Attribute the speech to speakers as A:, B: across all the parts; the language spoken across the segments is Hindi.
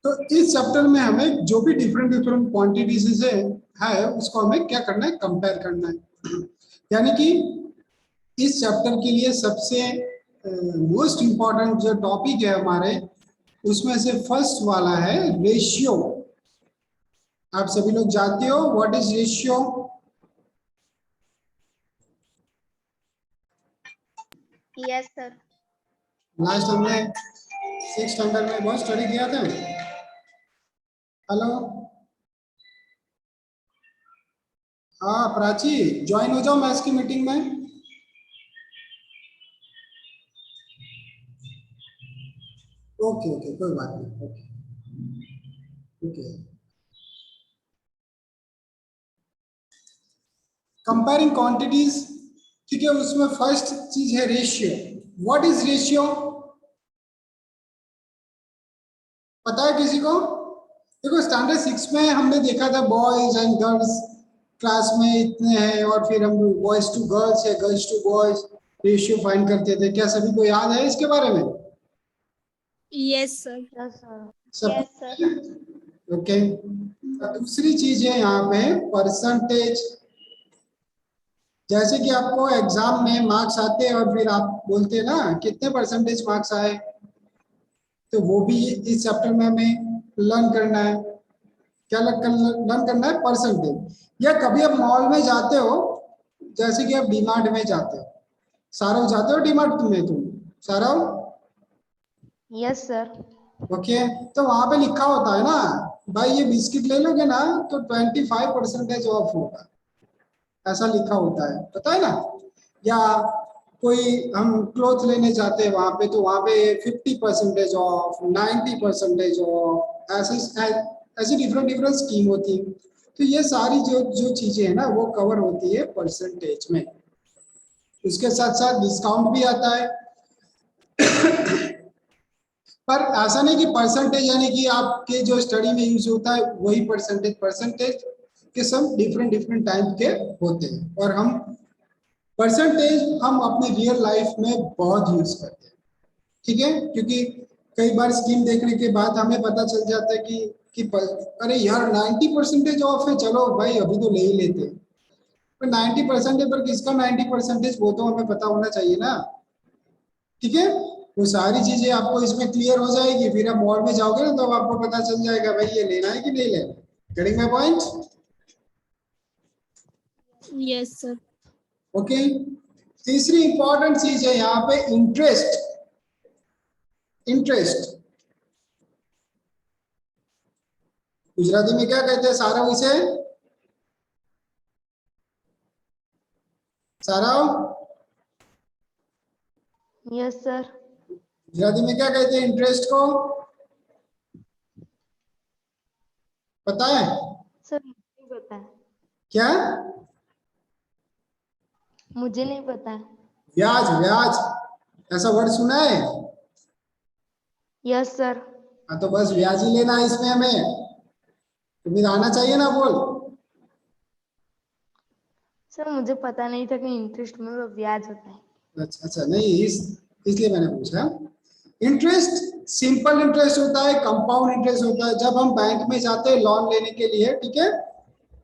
A: तो इस चैप्टर में हमें जो भी डिफरेंट डिफरेंट क्वांटिटीज है उसको हमें क्या करना है, कंपेयर करना है। यानी कि इस चैप्टर के लिए सबसे मोस्ट इंपॉर्टेंट जो टॉपिक है हमारे, उसमें से फर्स्ट वाला है रेशियो। आप सभी लोग जानते हो what is ratio?
B: Yes sir.
A: Last हमने 6th स्टैंडर्ड में बहुत स्टडी किया था। हेलो, हाँ प्राची, ज्वाइन हो जाओ मैथ्स की मीटिंग में। ओके ओके, कोई बात नहीं, ओके ओके। कंपेयरिंग क्वांटिटीज, ठीक है, उसमें फर्स्ट चीज है रेशियो। What is ratio? पता है किसी को? देखो स्टैंडर्ड 6 में हमने देखा था बॉयज एंड गर्ल्स क्लास में इतने हैं, और फिर हम बॉयज टू गर्ल्स या girls to boys ratio find करते थे। क्या सभी को याद है इसके बारे में?
C: Yes sir.
B: Yes sir.
A: सब
B: यस सर।
A: ओके। दूसरी चीज है यहाँ पे परसेंटेज। जैसे कि आपको एग्जाम में मार्क्स आते हैं और फिर आप बोलते हैं ना कितने परसेंटेज मार्क्स आए, तो वो भी इस चैप्टर में हमें लर्न करना है। क्या लर्न करना है? परसेंटेज। या कभी आप मॉल में जाते हो, जैसे कि आप डीमार्ट में जाते हो, सारा जाते हो डीमार्ट में? तुम सारा?
B: Yes sir.
A: ओके, तो वहां पे लिखा होता है ना भाई ये बिस्किट ले लोगे ना तो 25% ऑफ होगा, ऐसा लिखा होता है, पता है ना? या कोई हम क्लोथ लेने जाते हैं वहां पे, तो वहां पे 50% ऑफ, 90% ऑफ, ऐसे ऐसी डिफरेंट डिफरेंट स्कीम होती है। तो ये सारी जो जो चीजें है ना वो कवर होती है परसेंटेज में। उसके साथ साथ डिस्काउंट भी आता है। पर ऐसा नहीं कि परसेंटेज यानी कि आपके जो स्टडी में यूज होता है वही परसेंटेज। परसेंटेज के सब डिफरेंट डिफरेंट टाइप के होते हैं, और हम परसेंटेज हम अपनी रियल लाइफ में बहुत यूज करते हैं, ठीक है? क्योंकि कई बार स्कीम देखने के बाद हमें पता चल जाता है अरे यार 90% ऑफ है, चलो भाई अभी तो ले ही लेते हैं। पर 90% पर किसका 90% वो तो हमें पता होना चाहिए ना, ठीक है? वो सारी चीजें आपको इसमें क्लियर हो जाएगी, फिर आप मॉल में जाओगे ना तो आपको पता चल जाएगा भाई ये लेना है कि नहीं लेना। Getting my point?
C: Yes sir.
A: Okay. तीसरी इंपॉर्टेंट चीज है यहाँ पे इंटरेस्ट। इंटरेस्ट गुजराती में क्या कहते हैं सारा? उसे सारा
B: यस सर।
A: गुजराती में क्या कहते हैं इंटरेस्ट को? पता है
B: सर मुझे नहीं पता है।
A: क्या?
B: मुझे नहीं पता है।
A: ब्याज, ब्याज, ऐसा वर्ड सुना है?
B: Yes sir.
A: हाँ तो बस ब्याज ही लेना है इसमें हमें, तुम्हें आना चाहिए ना, बोल।
B: सर मुझे पता नहीं था कि इंटरेस्ट में वो ब्याज होता है।
A: अच्छा अच्छा, नहीं इसलिए मैंने पूछा। इंटरेस्ट सिंपल इंटरेस्ट होता है, कंपाउंड इंटरेस्ट होता है। जब हम बैंक में जाते हैं लोन लेने के लिए, ठीक है,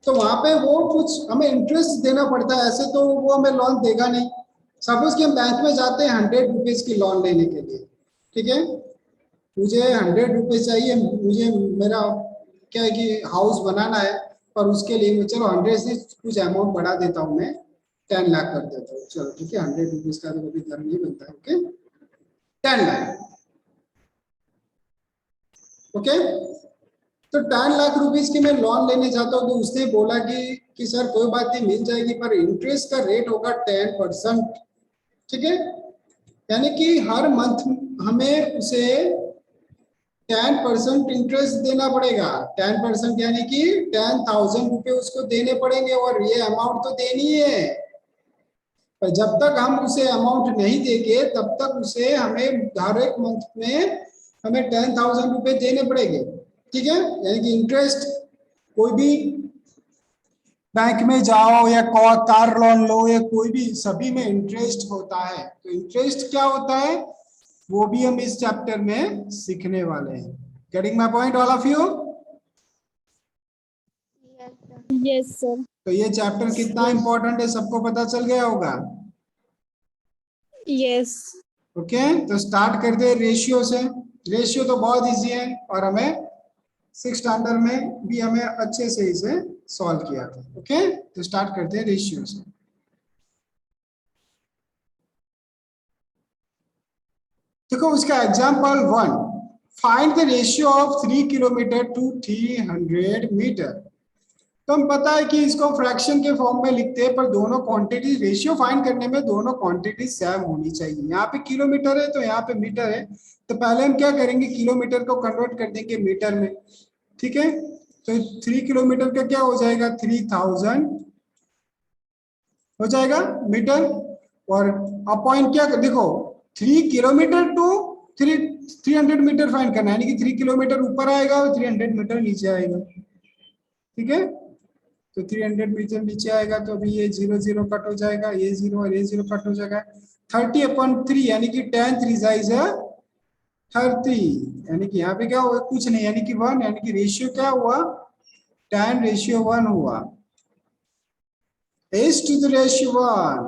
A: तो वहां पे वो कुछ हमें इंटरेस्ट देना पड़ता है, ऐसे तो वो हमें लोन देगा नहीं। सपोज कि हम बैंक में जाते हैं 100 रुपीज की लोन लेने के लिए, ठीक है, मुझे 100 रुपीज चाहिए, मुझे मेरा क्या है कि हाउस बनाना है, पर उसके लिए मैं चलो 100 से कुछ अमाउंट बढ़ा देता हूँ, मैं 10 लाख कर देता हूँ, चलो ठीक है, 100 रुपीज का तो कभी घर नहीं बनता है, ओके, 10 लाख, ओके। तो 10 लाख रुपीज की मैं लोन लेने जाता हूँ, तो उसने बोला कि सर कोई बात नहीं मिल जाएगी, पर इंटरेस्ट का रेट होगा 10%, ठीक है। यानी कि हर मंथ हमें उसे 10% इंटरेस्ट देना पड़ेगा। 10% यानी कि 10,000 रुपये उसको देने पड़ेंगे, और ये अमाउंट तो देनी है। पर जब तक हम उसे अमाउंट नहीं देंगे तब तक उसे हमें हर एक मंथ में हमें 10,000 रुपये देने पड़ेंगे, ठीक है। यानी कि इंटरेस्ट कोई भी बैंक में जाओ या कार लोन लो या कोई भी, सभी में इंटरेस्ट होता है। तो इंटरेस्ट क्या होता है वो भी हम इस चैप्टर में सीखने वाले हैं, getting my point all of you?
C: Yes, sir.
A: तो ये चैप्टर कितना इंपॉर्टेंट है सबको पता चल गया होगा।
C: Yes.
A: ओके, तो स्टार्ट करते हैं रेशियो से। रेशियो तो बहुत इजी है और हमें 6 स्टैंडर्ड में भी हमें अच्छे से इसे सॉल्व किया था। ओके, तो स्टार्ट करते हैं रेशियो से। देखो उसका example 1, find the ratio of 3 kilometre to 300 metre. तो हम पता है कि इसको फ्रैक्शन के फॉर्म में लिखते हैं, पर दोनों क्वांटिटी रेशियो फाइंड करने में दोनों क्वांटिटी सेम होनी चाहिए। यहाँ पे किलोमीटर है तो यहाँ पे मीटर है, तो पहले हम क्या करेंगे, किलोमीटर को कन्वर्ट कर देंगे मीटर में। ठीक है, तो 3 किलोमीटर का क्या हो जाएगा, 3000 हो जाएगा मीटर। और अपॉइंट क्या देखो, 3 किलोमीटर टू 300 मीटर फाइंड करना है, यानी कि 3 किलोमीटर ऊपर आएगा और 300 मीटर नीचे आएगा। ठीक है, तो 300 मीटर नीचे आएगा तो अभी ये 0 0 कट हो जाएगा, ये 0 और ये 0 कट हो जाएगा। 30/3 यानी कि 10 3 इज 30, यानी कि यहाँ पे क्या हुआ, कुछ नहीं, यानी कि 1, यानी कि रेशियो क्या हुआ, 10:1 हुआ। is to the ratio 1,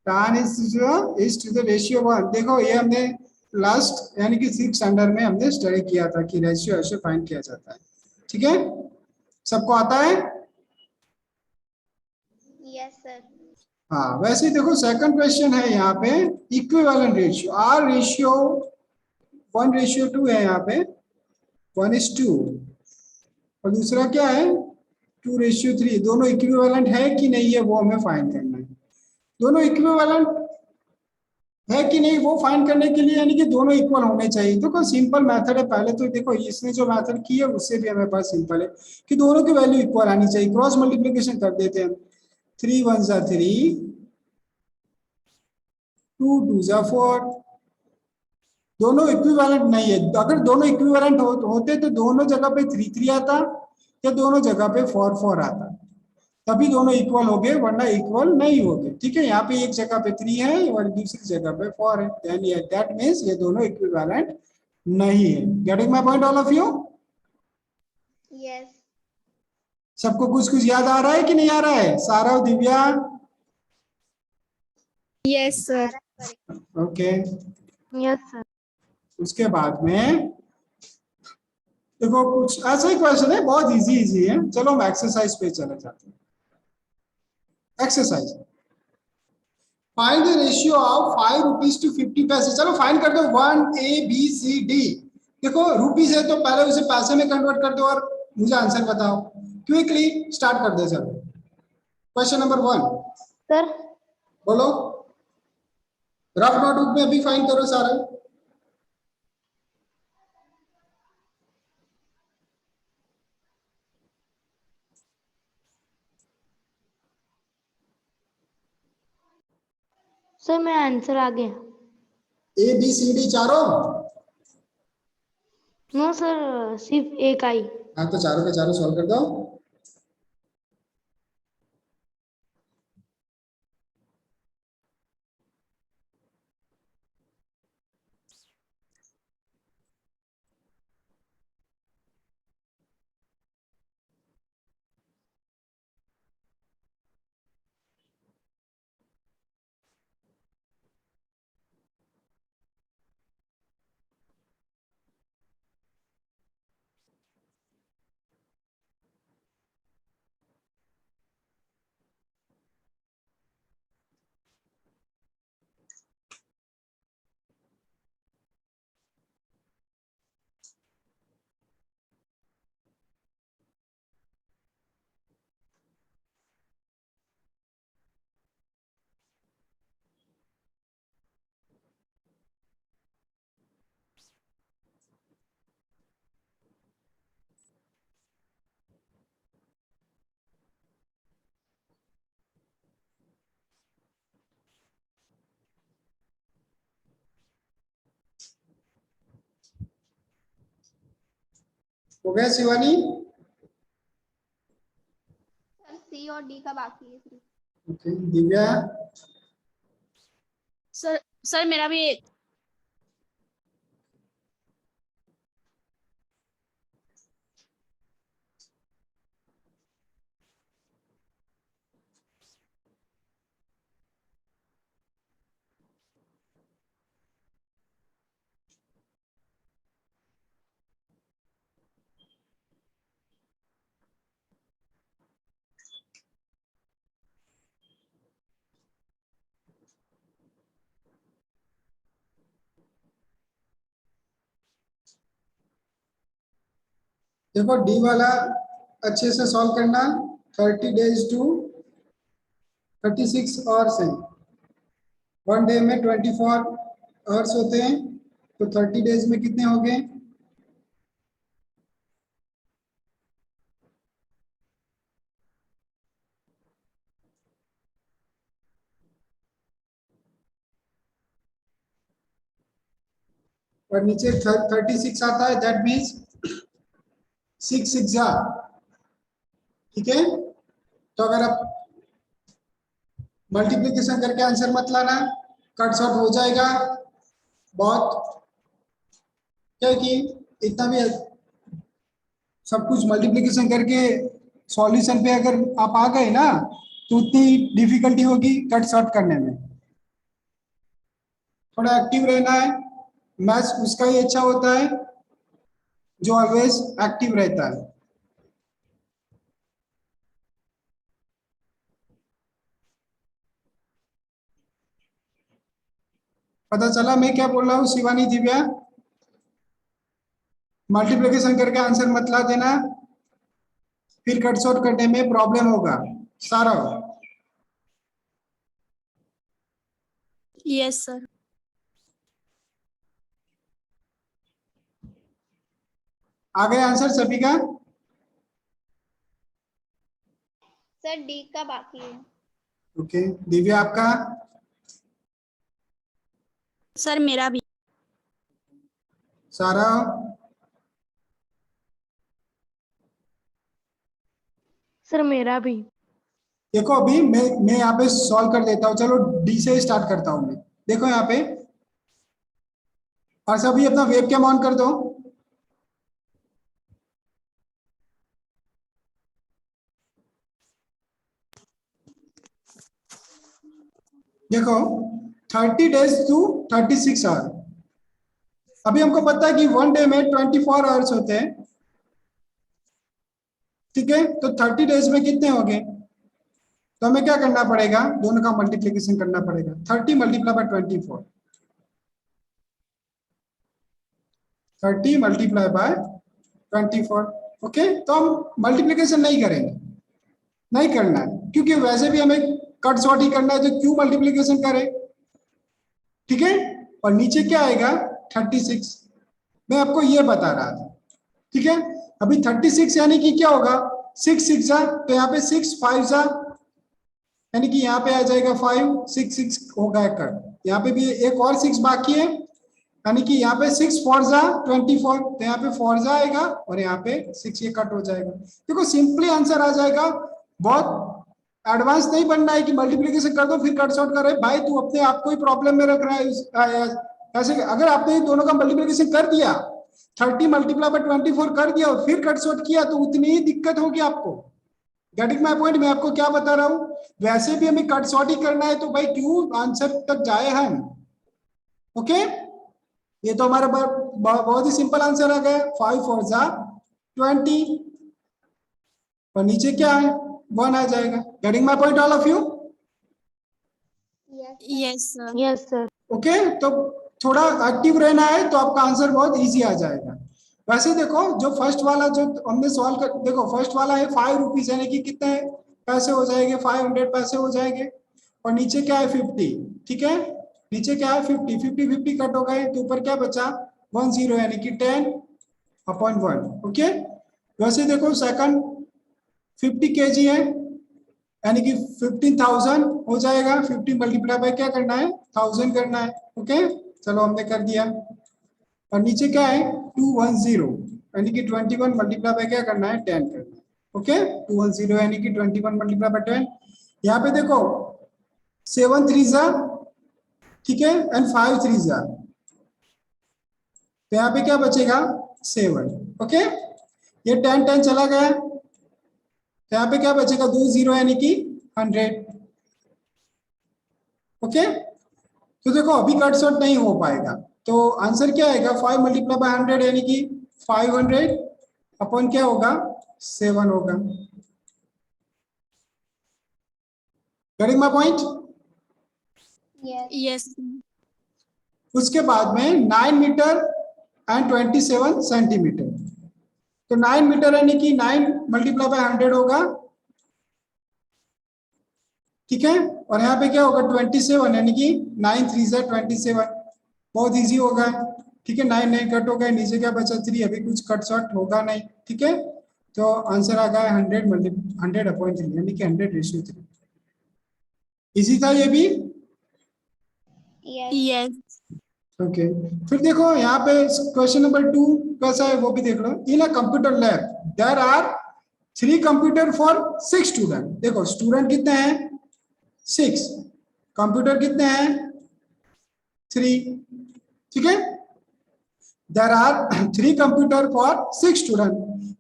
A: tan is to the ratio 1। देखो ये हमने लास्ट यानी कि 6 स्टैंडर्ड में हमने स्टडी किया था कि रेशियो ऐसे फाइंड किया जाता है। ठीक है, सबको आता है?
B: Yes sir.
A: हाँ, वैसे ही देखो सेकंड क्वेश्चन है यहाँ पे, इक्विवेलेंट रेशियो, आर रेशियो 1:2 है यहाँ पे, 1:2, और दूसरा क्या है 2:3। दोनों इक्विवेलेंट है कि नहीं है वो हमें फाइंड करना है। दोनों इक्विवेलेंट है कि नहीं वो फाइंड करने के लिए यानी कि दोनों इक्वल होने चाहिए। तो कोई सिंपल मेथड है, पहले तो देखो इसने जो मेथड की है उससे भी हमारे पास सिंपल है कि दोनों की वैल्यू इक्वल आनी चाहिए। क्रॉस मल्टीप्लिकेशन कर देते हैं, 3 1 3, 2 2 4। दोनों इक्विवेलेंट नहीं है, अगर दोनों इक्विवेलेंट होते तो दोनों जगह पे 3 3 आता या दोनों जगह पे 4 4 आता, तभी दोनों इक्वल हो गए, वरना इक्वल नहीं हो गए। ठीक है, यहाँ पे एक जगह पे 3 है और दूसरी जगह पे 4 है, देन दैट मींस ये दोनों इक्विवेलेंट नहीं है। Getting my point all of you?
B: Yes.
A: सबको कुछ कुछ याद आ रहा है कि नहीं आ रहा है? सारा, Divya?
C: Yes, sir.
A: Okay,
B: yes sir.
A: उसके बाद में देखो कुछ ऐसा ही क्वेश्चन है, बहुत इजी इजी है। चलो हम एक्सरसाइज पे चले जाते हैं। Exercise, find the ratio of 5 rupees to 50 paise. चलो फाइंड कर दो 1 A B C D। देखो रुपीज है तो पहले उसे पैसे में कन्वर्ट कर दो और मुझे आंसर बताओ। क्विकली स्टार्ट कर दे। चलो क्वेश्चन नंबर 1,
B: सर
A: बोलो। रफ नोटबुक में अभी फाइंड करो सारा।
B: सर मेरा आंसर आ गया।
A: A B C D चारों?
B: नो सर, सिर्फ एक आई।
A: हाँ, तो चारों के चारों सॉल्व कर दो। हो गया शिवानी?
B: सर सी और डी का बाकी है सिर्फ।
A: ओके, दिव्या?
C: Sir, मेरा भी
A: देखो डी वाला अच्छे से सॉल्व करना। 30 days to 36 आवर्स है। 1 डे में 24 आवर्स होते हैं, तो 30 days में कितने हो गए? और नीचे 36 आता है, दैट मीन्स 6 6 जा। ठीक है, तो अगर आप मल्टीप्लिकेशन करके आंसर मत लाना, कट शॉर्ट हो जाएगा बहुत, क्योंकि इतना भी सब कुछ मल्टीप्लिकेशन करके सॉल्यूशन पे अगर आप आ गए ना, तो उतनी डिफिकल्टी होगी कट शॉर्ट करने में। थोड़ा एक्टिव रहना है, मैथ्स उसका ही अच्छा होता है जो ऑलवेज एक्टिव रहता है। पता चला मैं क्या बोल रहा हूँ शिवानी, दिव्या? मल्टीप्लिकेशन करके आंसर मत ला देना, फिर कट शॉर्ट करने में प्रॉब्लम होगा सारा।
C: Yes sir.
A: आ गए आंसर सभी का?
D: सर डी का बाकी है।
A: ओके, दिव्या आपका?
C: सर मेरा भी।
A: सारा?
B: सर मेरा भी।
A: देखो अभी मैं यहाँ पे सॉल्व कर देता हूँ, चलो डी से स्टार्ट करता हूँ मैं। देखो यहाँ पे, और सभी अपना वेब कैम ऑन कर दो। देखो 30 days to 36 आवर। अभी हमको पता है कि 1 डे में 24 आवर्स होते हैं। ठीक है, तो 30 days में कितने हो गए? तो हमें क्या करना पड़ेगा, दोनों का मल्टीप्लिकेशन करना पड़ेगा। 30 multiply by 24, 30 multiply by 24। Okay, तो हम मल्टीप्लिकेशन नहीं करेंगे, नहीं करना है, क्योंकि वैसे भी हमें कट शॉर्ट ही करना है, तो क्यों मल्टीप्लिकेशन करें? ठीक है, और नीचे क्या आएगा? 36। मैं आपको ये बता रहा था। ठीक है, अभी 36 यानी कि क्या होगा? 6 6 जा, तो यहाँ पे 6 5 जा, यानी कि यहाँ पे आ जाएगा 5 6 6 होगा कट। यहाँ पे भी एक और 6 बाकी है, यानी कि यहाँ पे 6 4 जा 24, तो यहाँ पे 4 जा आएगा और यहाँ पे 6, ये कट हो जाएगा। देखो सिंपली आंसर आ जाएगा। बहुत एडवांस नहीं बनना है कि मल्टीप्लिकेशन कर दो फिर कट शॉर्ट कर रहे भाई, तू अपने आप को ही प्रॉब्लम में रख रहा है ऐसे। अगर आपने दोनों का मल्टीप्लिकेशन कर दिया, 30 मल्टीप्लाई बाय 24 कर दिया और फिर कट शॉर्ट किया, तो उतनी ही दिक्कत होगी आपको। Getting my point? मैं आपको क्या बता रहा हूँ, वैसे भी हमें कट शॉर्ट ही करना है, तो भाई क्यों आंसर तक जाए हम। ओके, ये तो हमारा बहुत ही सिंपल आंसर आ गया। 5 4 जा 20, और नीचे क्या है? 1 आ जाएगा। Getting my point all of you?
C: Yes sir.
B: Yes sir.
A: Okay, तो थोड़ा एक्टिव रहना है तो आपका आंसर बहुत इजी आ जाएगा। वैसे देखो जो फर्स्ट वाला जो हमने सॉल्व कर, देखो फर्स्ट वाला है 5 रुपीज, यानी कि कितने पैसे हो जाएंगे? 500 पैसे हो जाएंगे। और नीचे क्या है? 50। ठीक है, नीचे क्या है? 50 50 50 कट हो गए, तो ऊपर क्या बचा? 10, यानी कि 10/1। ओके, वैसे देखो सेकंड 50 kg है, यानी कि 15,000 हो जाएगा। 50 मल्टीप्लाई बाय क्या करना है? 1000 करना है। ओके, चलो हमने कर दिया। और नीचे क्या है? 210, यानी कि 21 मल्टीप्लाई बाय क्या करना है? 10 करना है। ओके, 210 यानी कि 21 मल्टीप्लाई बाय 10। यहाँ पे देखो 7 3 जा, ठीक है, एंड 5 3 जा, तो यहाँ पे क्या बचेगा? 7। ओके, ये 10 10 चला गया, तो यहाँ पे क्या बचेगा? 2 0, यानी कि 100। ओके, तो देखो अभी कट शॉर्ट नहीं हो पाएगा, तो आंसर क्या आएगा? 5 मल्टीप्लाई बाय 100, यानी कि 500 अपन क्या होगा? 7 होगा। Getting my point?
C: यस।
A: उसके बाद में 9 मीटर एंड 27 सेंटीमीटर, तो 9 मीटर यानी कि 9 मल्टीप्लाई बाय 100 होगा, ठीक है। और यहाँ पे क्या होगा 27 यानी कि 9 3 से 27, बहुत इजी होगा, ठीक है। 9 9 कट हो गए, नीचे क्या बचा 3, अभी कुछ कट शॉट होगा नहीं, ठीक है। तो आंसर आ गया 100/3 यानी कि 100:3। इजी था ये भी,
D: यस
C: यस
A: ओके। फिर देखो यहाँ पे क्वेश्चन नंबर 2 कैसा है वो भी देख लो। In a computer lab there are 3 computer for 6 student. देखो स्टूडेंट कितने हैं 6, कंप्यूटर कितने हैं 3, ठीक है। There are 3 computer for 6 student.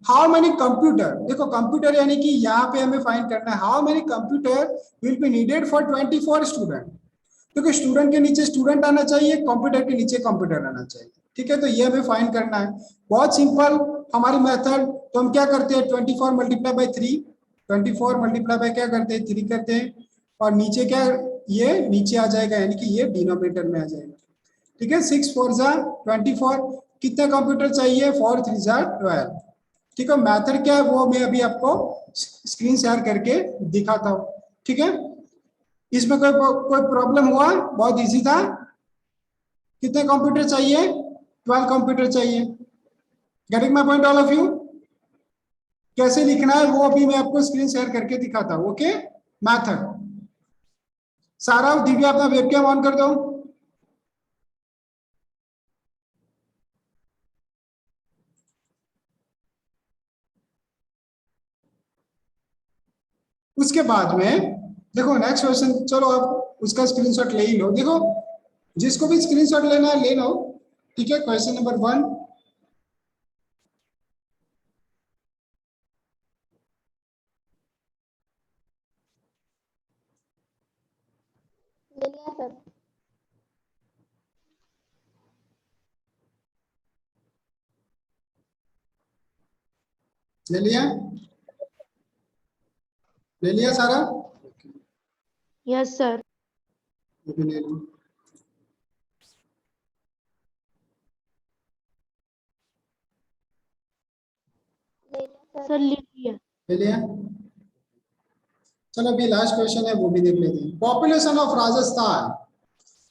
A: How many computer, देखो कंप्यूटर यानी कि यहाँ पे हमें फाइंड करना है how many computer will be needed for 24 student. क्योंकि स्टूडेंट के नीचे स्टूडेंट आना चाहिए, कंप्यूटर के नीचे कंप्यूटर आना चाहिए, ठीक है। तो ये हमें फाइंड करना है, बहुत सिंपल हमारी मेथड। तो हम क्या करते हैं 24 मल्टीप्लाई बाय 3, 24 मल्टीप्लाई बाय क्या करते हैं 3 करते हैं, और नीचे क्या ये नीचे आ जाएगा यानी कि ये डिनोमिनेटर में आ जाएगा, ठीक है। 6 4 जा 24, कितने कंप्यूटर चाहिए 4 3 जा 12, ठीक है। मेथड क्या है वो मैं अभी आपको स्क्रीन शेयर करके दिखाता हूँ, ठीक है। इसमें कोई प्रॉब्लम हुआ, बहुत इजी था। कितने कंप्यूटर चाहिए 12 कंप्यूटर चाहिए। Getting my point all of you. कैसे लिखना है वो अभी मैं आपको स्क्रीन शेयर करके दिखाता हूँ, ओके। मैथड सारा दिव्या अपना वेबकैम ऑन कर दो। उसके बाद में देखो नेक्स्ट क्वेश्चन, चलो आप उसका स्क्रीनशॉट ले ही लो। देखो जिसको भी स्क्रीनशॉट लेना है ले लो, ठीक है। क्वेश्चन नंबर 1,
D: ले लिया सर।
A: ले लिया, ले लिया सारा,
B: यस सर।
A: ये भी ले लो।
D: ले लिया
B: सर लिख लिया।
A: ले लिया, चलो अभी लास्ट क्वेश्चन है वो भी देख लेते हैं। पॉपुलेशन ऑफ राजस्थान,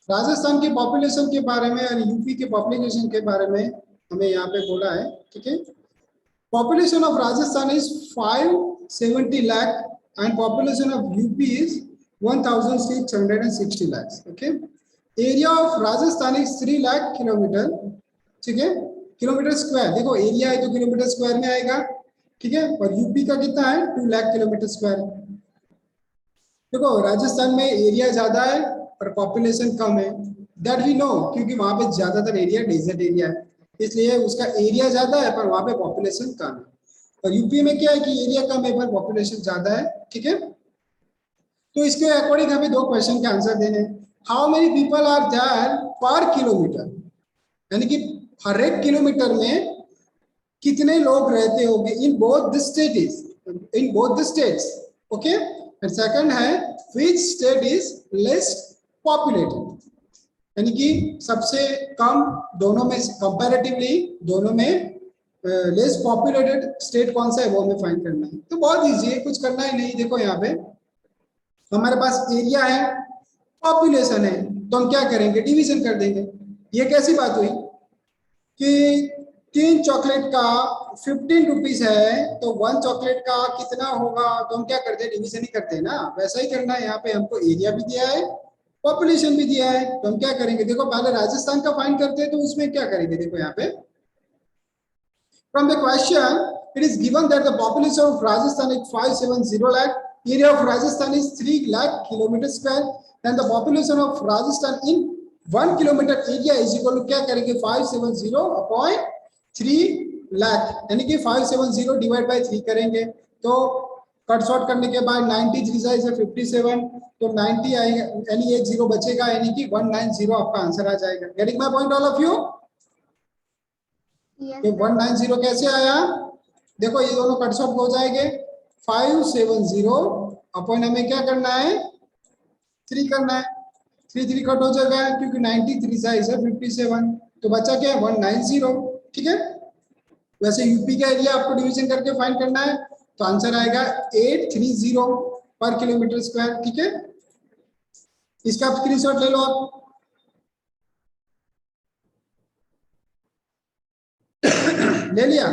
A: राजस्थान की पॉपुलेशन के बारे में और यूपी के पॉपुलेशन के बारे में हमें यहाँ पे बोला है, ठीक है। Population of Rajasthan is 570 lakh and population of UP is 1660 lakh, okay. Area of Rajasthan is 3 lakh kilometre, ठीक है, किलोमीटर स्क्वायर। देखो एरिया है तो किलोमीटर स्क्वायर में आएगा, ठीक है। और यूपी का कितना है 2 लाख किलोमीटर स्क्वायर। देखो राजस्थान में एरिया ज्यादा है और पॉपुलेशन कम है, दैट वी नो, क्योंकि वहां पे ज्यादातर एरिया डेजर्ट एरिया है, इसलिए उसका एरिया ज्यादा है पर वहां पे पॉपुलेशन कम है। और यूपी में क्या है कि एरिया कम है पर पॉपुलेशन ज्यादा है, ठीक है। तो इसके अकॉर्डिंग हमें 2 क्वेश्चन के आंसर देने। How many people are there per kilometre, यानी कि हर एक किलोमीटर में कितने लोग रहते होंगे in both the states, in both the states, okay. And second है which state is less populated, यानी कि सबसे कम दोनों में कंपैरेटिवली दोनों में लेस पॉपुलेटेड स्टेट कौन सा है वो हमें फाइंड करना है। तो बहुत इजी है, कुछ करना ही नहीं। देखो यहाँ पे हमारे पास एरिया है, पॉपुलेशन है, तो हम क्या करेंगे डिवीजन कर देंगे। ये कैसी बात हुई कि 3 चॉकलेट का 15 रुपीज है तो 1 चॉकलेट का कितना होगा, तो हम क्या करते हैं डिवीजन ही करते हैं ना। वैसा ही करना है, यहाँ पे हमको एरिया भी दिया है पॉपुलेशन भी दिया है, तो हम क्या करेंगे देखो पहले राजस्थान का फाइंड करते हैं। तो उसमें क्या करेंगे देखो यहाँ पे from the question it is given that the population of Rajasthan is 570 lakh, area of Rajasthan is 3 lakh kilometer square and the population of Rajasthan in 1 kilometer area is equal to क्या करेंगे 570/3 लाख, यानी कि 570 डिवाइड बाय 3 करेंगे तो कट शॉर्ट करने के बाद 93 से 57 तो 90 आएगा, यानी एक जीरो बचेगा, यानी कि 190 आपका आंसर आ जाएगा। Getting my point all of you. ये 190 कैसे आया, देखो ये दोनों कट शॉर्ट हो जाएंगे 570 अपॉइंट हमें क्या करना है 3 करना है, 3 3 कट हो जाएगा क्योंकि 93 साइज है 57 तो बचा क्या है 190, ठीक है। वैसे यूपी का एरिया आपको डिवीजन करके फाइंड करना है, तो आंसर आएगा 830 पर किलोमीटर स्क्वायर। ठीक है, इसका आप स्क्रीनशॉट ले लो आप। ले लिया?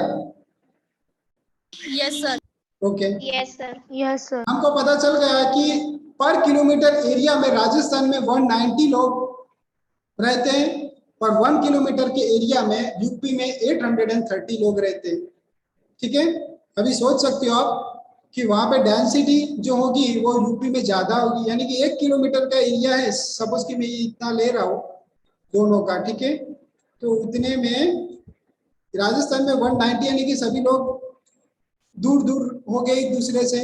C: Yes sir.
A: Okay,
D: yes sir.
B: Yes sir.
A: हमको पता चल गया कि पर किलोमीटर एरिया में राजस्थान में 190 लोग रहते हैं और 1 किलोमीटर के एरिया में यूपी में 830 लोग रहते हैं। ठीक है, अभी सोच सकते हो आप कि वहां पे डेंसिटी जो होगी वो यूपी में ज्यादा होगी, यानी कि 1 किलोमीटर का एरिया है, सपोज कि मैं इतना ले रहा हूँ दोनों का। ठीक है, तो उतने में राजस्थान में 190 यानी कि सभी लोग दूर दूर हो गए एक दूसरे से,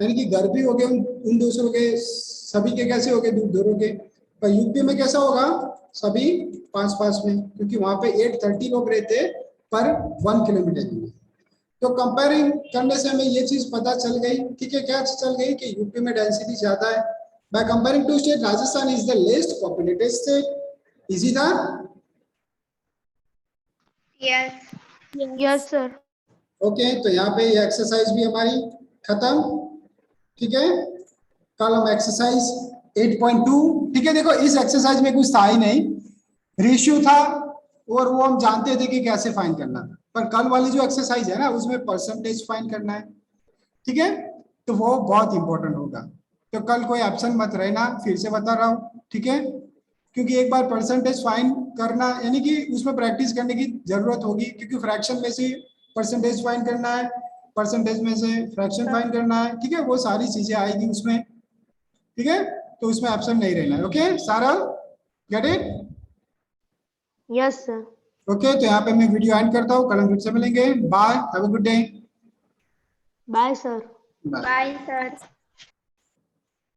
A: यानी कि घर भी हो गए उन दूसरों के, सभी के कैसे हो गए, दूर दूर हो गए। पर यूपी में कैसा होगा, सभी पास पास में, क्योंकि वहां पे 830 लोग रहते हैं पर 1 किलोमीटर में। तो कंपेयरिंग करने से हमें ये चीज पता चल गई। ठीक है, क्या चल गई कि यूपी में डेंसिटी ज्यादा है। By comparing to state, Rajasthan is the least populated state. Easy था?
D: यस।
B: Yes sir.
A: ओके, तो यहाँ पे ये एक्सरसाइज भी हमारी खत्म। ठीक है, कल हम एक्सरसाइज 8.2, ठीक है, देखो इस एक्सरसाइज में कुछ था ही नहीं, रेशियो था और वो हम जानते थे कि कैसे फाइंड करना, पर कल वाली जो एक्सरसाइज है ना उसमें परसेंटेज फाइंड करना है। ठीक है, तो वो बहुत इंपॉर्टेंट होगा, तो कल कोई ऑप्शन मत रहना, फिर से बता रहा हूँ। ठीक है, क्योंकि एक बार परसेंटेज फाइंड करना यानी कि उसमें प्रैक्टिस करने की जरूरत होगी, क्योंकि फ्रैक्शन में से परसेंटेज फाइंड करना है, परसेंटेज में से फ्रैक्शन फाइंड करना है। ठीक है, वो सारी चीजें आएगी उसमें। ठीक है, तो उसमें ऑप्शन नहीं रहना है। ओके सारा, get it?
B: Yes sir.
A: Okay, तो यहाँ पे मैं वीडियो एंड करता हूँ, कल हम फिर से मिलेंगे। Bye, have a good day.
B: Bye sir.
A: Bye.
D: Bye sir.